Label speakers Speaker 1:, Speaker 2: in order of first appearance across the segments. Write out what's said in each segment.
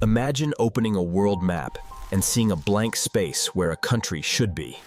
Speaker 1: Imagine opening a world map and seeing a blank space where a country should be.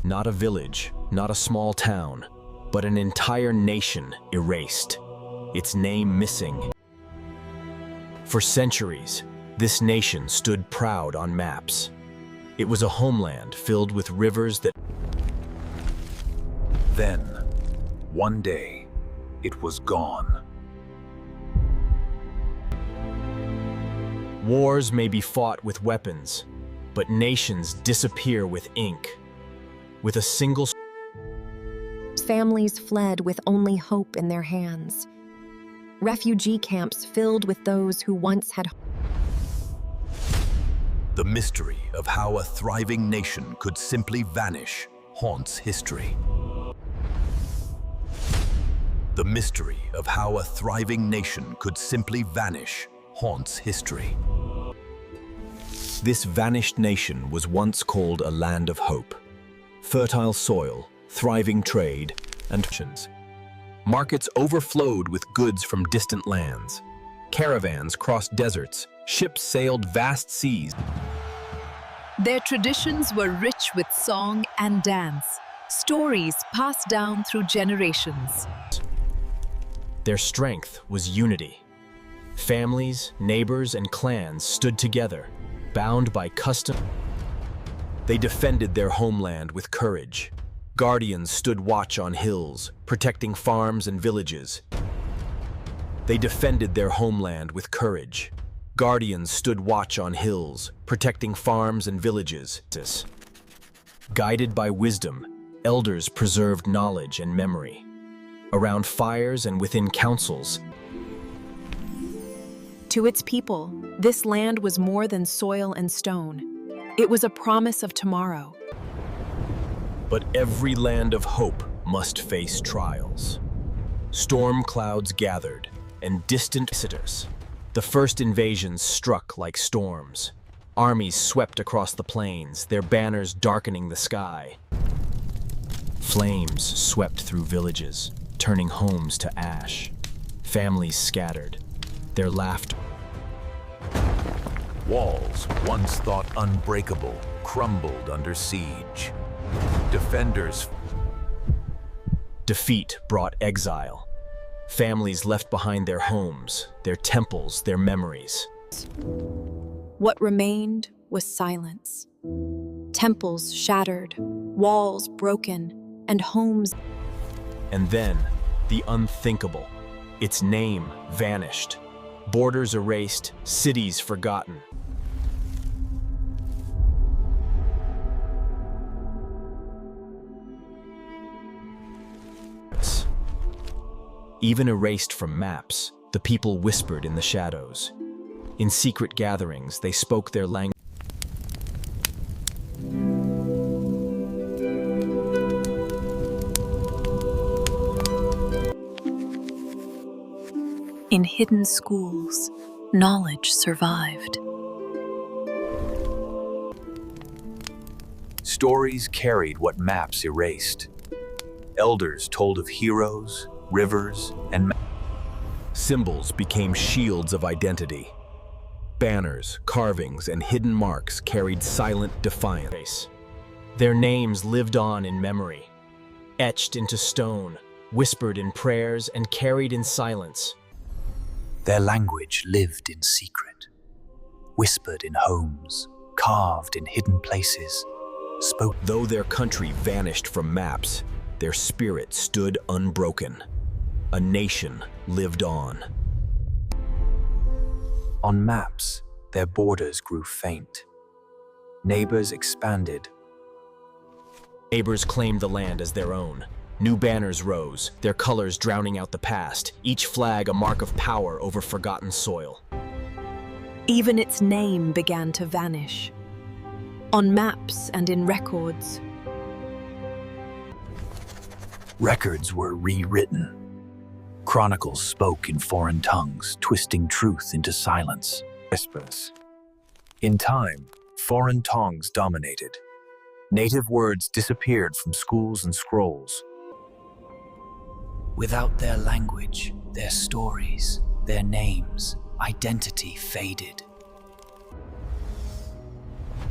Speaker 1: Not a village, not a small town, but an entire nation erased, its name missing. For centuries, this nation stood proud on maps. It was a homeland filled with rivers that...
Speaker 2: Then, one day, it was gone.
Speaker 1: Wars may be fought with weapons, but nations disappear with ink. With a single...
Speaker 3: Families fled with only hope in their hands. Refugee camps filled with those who once had...
Speaker 2: The mystery of how a thriving nation could simply vanish haunts history. The mystery of how a thriving nation could simply vanish haunts history.
Speaker 1: This vanished nation was once called a land of hope. Fertile soil, thriving trade, and markets overflowed with goods from distant lands. Caravans crossed deserts, ships sailed vast seas.
Speaker 4: Their traditions were rich with song and dance, stories passed down through generations.
Speaker 1: Their strength was unity. Families, neighbors, and clans stood together, bound by custom. They defended their homeland with courage. Guardians stood watch on hills, protecting farms and villages. They defended their homeland with courage. Guardians stood watch on hills, protecting farms and villages. Guided by wisdom, elders preserved knowledge and memory. Around fires and within councils.
Speaker 3: To its people, this land was more than soil and stone. It was a promise of tomorrow.
Speaker 1: But every land of hope must face trials. Storm clouds gathered, and distant visitors. The first invasions struck like storms. Armies swept across the plains, their banners darkening the sky. Flames swept through villages, turning homes to ash. Families scattered, their laughter.
Speaker 2: Walls, once thought unbreakable, crumbled under siege. Defenders.
Speaker 1: Defeat brought exile. Families left behind their homes, their temples, their memories.
Speaker 3: What remained was silence. Temples shattered, walls broken, and homes.
Speaker 1: And then, the unthinkable. Its name vanished. Borders erased, cities forgotten. Even erased from maps, the people whispered in the shadows. In secret gatherings, they spoke their language.
Speaker 4: In hidden schools, knowledge survived.
Speaker 2: Stories carried what maps erased. Elders told of heroes, rivers, and
Speaker 1: Symbols became shields of identity. Banners, carvings, and hidden marks carried silent defiance. Their names lived on in memory, etched into stone, whispered in prayers, and carried in silence.
Speaker 2: Their language lived in secret, whispered in homes, carved in hidden places, spoke.
Speaker 1: Though their country vanished from maps, their spirit stood unbroken. A nation lived on.
Speaker 2: On maps, their borders grew faint. Neighbors expanded.
Speaker 1: Neighbors claimed the land as their own. New banners rose, their colors drowning out the past, each flag a mark of power over forgotten soil.
Speaker 3: Even its name began to vanish. On maps and in records.
Speaker 2: Records were rewritten. Chronicles spoke in foreign tongues, twisting truth into silence. Whispers. In time, foreign tongues dominated. Native words disappeared from schools and scrolls. Without their language, their stories, their names, identity faded.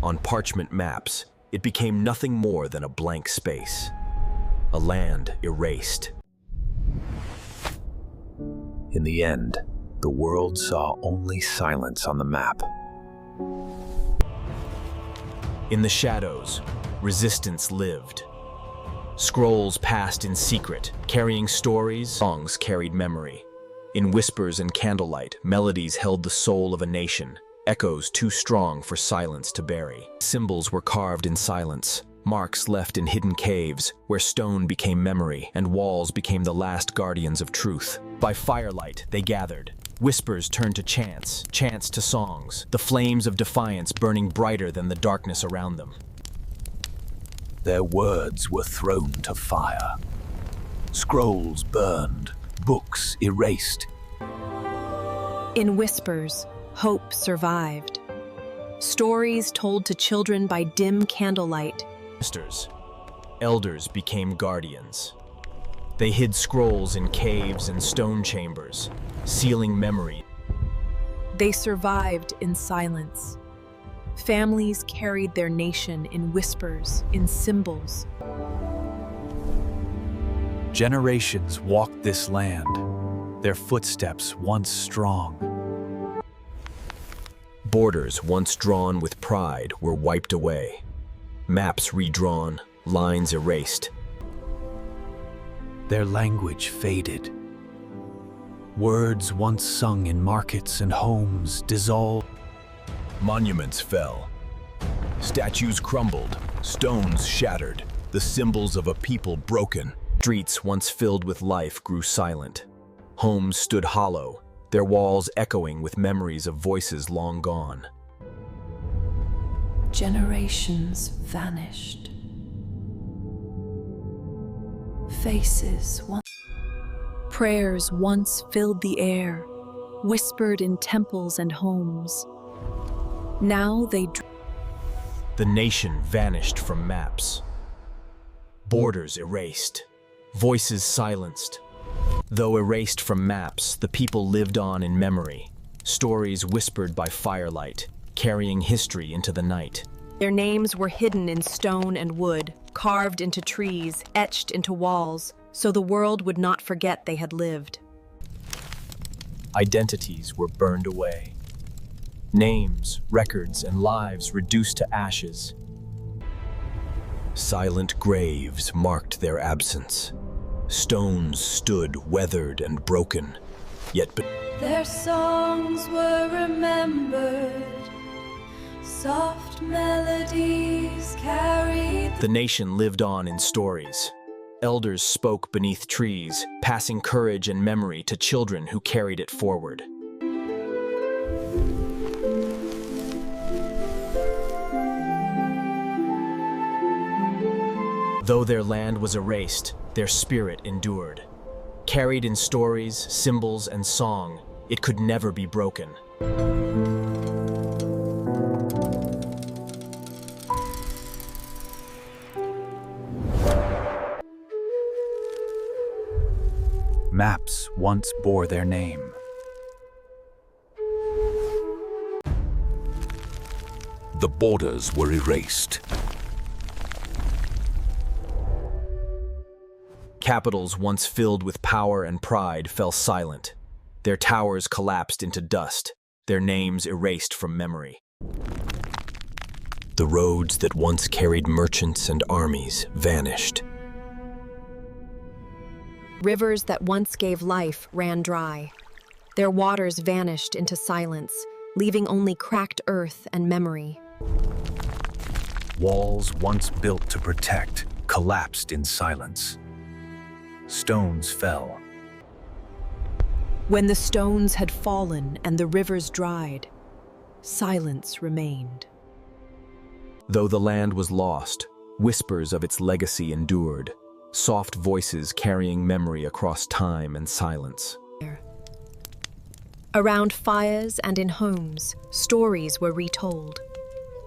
Speaker 1: On parchment maps, it became nothing more than a blank space, a land erased.
Speaker 2: In the end, the world saw only silence on the map.
Speaker 1: In the shadows, resistance lived. Scrolls passed in secret, carrying stories. Songs carried memory. In whispers and candlelight, melodies held the soul of a nation, echoes too strong for silence to bury. Symbols were carved in silence, marks left in hidden caves, where stone became memory and walls became the last guardians of truth. By firelight, they gathered. Whispers turned to chants, chants to songs, the flames of defiance burning brighter than the darkness around them.
Speaker 2: Their words were thrown to fire. Scrolls burned, books erased.
Speaker 3: In whispers, hope survived. Stories told to children by dim candlelight.
Speaker 1: Sisters, elders became guardians. They hid scrolls in caves and stone chambers, sealing memory.
Speaker 3: They survived in silence. Families carried their nation in whispers, in symbols.
Speaker 2: Generations walked this land, their footsteps once strong.
Speaker 1: Borders once drawn with pride were wiped away. Maps redrawn, lines erased.
Speaker 2: Their language faded. Words once sung in markets and homes dissolved.
Speaker 1: Monuments fell. Statues crumbled, stones shattered, the symbols of a people broken. Streets once filled with life grew silent. Homes stood hollow, their walls echoing with memories of voices long gone.
Speaker 5: Generations vanished. Faces once.
Speaker 3: Prayers once filled the air, whispered in temples and homes. Now they
Speaker 1: The nation vanished from maps. Borders erased, voices silenced. Though erased from maps, the people lived on in memory, stories whispered by firelight, carrying history into the night.
Speaker 3: Their names were hidden in stone and wood, carved into trees, etched into walls, so the world would not forget they had lived.
Speaker 1: Identities were burned away. Names, records, and lives reduced to ashes. Silent graves marked their absence. Stones stood weathered and broken, yet
Speaker 5: Their songs were remembered. Soft melodies carried.
Speaker 1: the nation lived on in stories. Elders spoke beneath trees, passing courage and memory to children who carried it forward. Though their land was erased, their spirit endured. Carried in stories, symbols, and song, it could never be broken.
Speaker 2: Maps once bore their name.
Speaker 6: The borders were erased.
Speaker 1: Capitals once filled with power and pride fell silent. Their towers collapsed into dust, their names erased from memory. The roads that once carried merchants and armies vanished.
Speaker 3: Rivers that once gave life ran dry. Their waters vanished into silence, leaving only cracked earth and memory.
Speaker 2: Walls once built to protect collapsed in silence. Stones fell.
Speaker 3: When the stones had fallen and the rivers dried, silence remained.
Speaker 1: Though the land was lost, whispers of its legacy endured, soft voices carrying memory across time and silence.
Speaker 3: Around fires and in homes, stories were retold.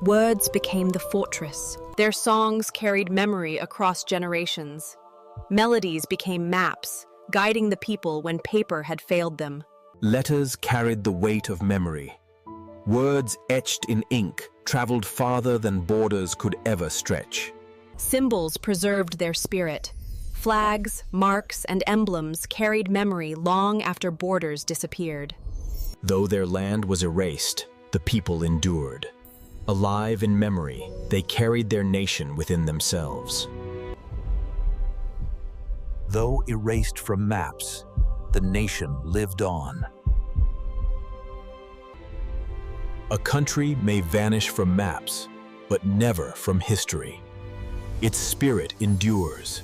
Speaker 3: Words became the fortress. Their songs carried memory across generations. Melodies became maps, guiding the people when paper had failed them.
Speaker 1: Letters carried the weight of memory. Words etched in ink traveled farther than borders could ever stretch.
Speaker 3: Symbols preserved their spirit. Flags, marks, and emblems carried memory long after borders disappeared.
Speaker 1: Though their land was erased, the people endured. Alive in memory, they carried their nation within themselves.
Speaker 2: Though erased from maps, the nation lived on.
Speaker 1: A country may vanish from maps, but never from history. Its spirit endures,